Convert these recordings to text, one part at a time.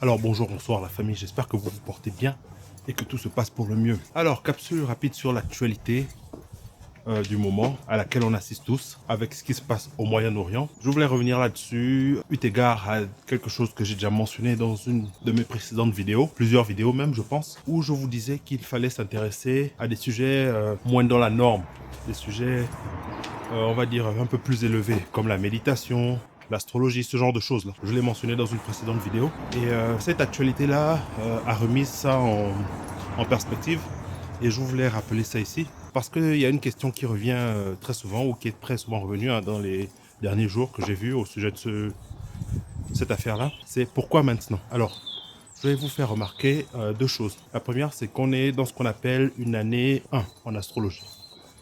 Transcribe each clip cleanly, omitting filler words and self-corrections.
Alors bonjour, bonsoir la famille, j'espère que vous vous portez bien et que tout se passe pour le mieux. Alors, capsule rapide sur l'actualité du moment à laquelle on assiste tous avec ce qui se passe au Moyen-Orient. Je voulais revenir là-dessus, eu égard à quelque chose que j'ai déjà mentionné dans une de mes précédentes vidéos, plusieurs vidéos même je pense, où je vous disais qu'il fallait s'intéresser à des sujets moins dans la norme, des sujets on va dire un peu plus élevés comme la méditation, l'astrologie, ce genre de choses-là. Je l'ai mentionné dans une précédente vidéo. Et cette actualité-là a remis ça en perspective. Et je voulais rappeler ça ici. Parce qu'il y a une question qui revient très souvent, ou qui est très souvent revenue dans les derniers jours que j'ai vu au sujet de cette affaire-là. C'est pourquoi maintenant? Alors, je vais vous faire remarquer deux choses. La première, c'est qu'on est dans ce qu'on appelle une année 1 en astrologie.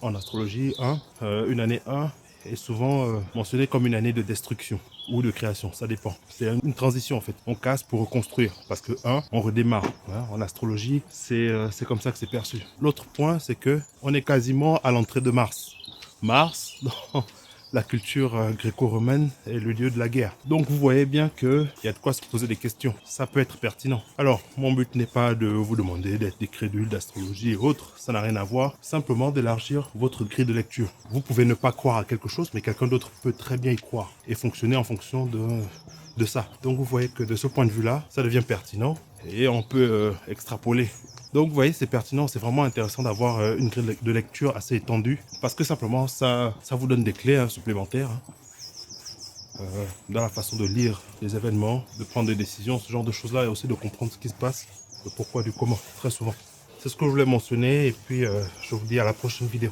En astrologie, une année 1 est souvent mentionnée comme une année de destruction ou de création, ça dépend. C'est une transition en fait. On casse pour reconstruire parce que on redémarre. En astrologie, c'est comme ça que c'est perçu. L'autre point, c'est que on est quasiment à l'entrée de Mars. Mars, dans la culture gréco-romaine est le dieu de la guerre. Donc vous voyez bien qu'il y a de quoi se poser des questions. Ça peut être pertinent. Alors, mon but n'est pas de vous demander d'être des crédules d'astrologie et autres. Ça n'a rien à voir. Simplement d'élargir votre grille de lecture. Vous pouvez ne pas croire à quelque chose, mais quelqu'un d'autre peut très bien y croire et fonctionner en fonction de ça. Donc vous voyez que de ce point de vue-là, ça devient pertinent et on peut extrapoler. Donc vous voyez, c'est pertinent, c'est vraiment intéressant d'avoir une grille de lecture assez étendue parce que simplement ça vous donne des clés supplémentaires dans la façon de lire les événements, de prendre des décisions, ce genre de choses-là et aussi de comprendre ce qui se passe, le pourquoi du comment, très souvent. C'est ce que je voulais mentionner et puis je vous dis à la prochaine vidéo.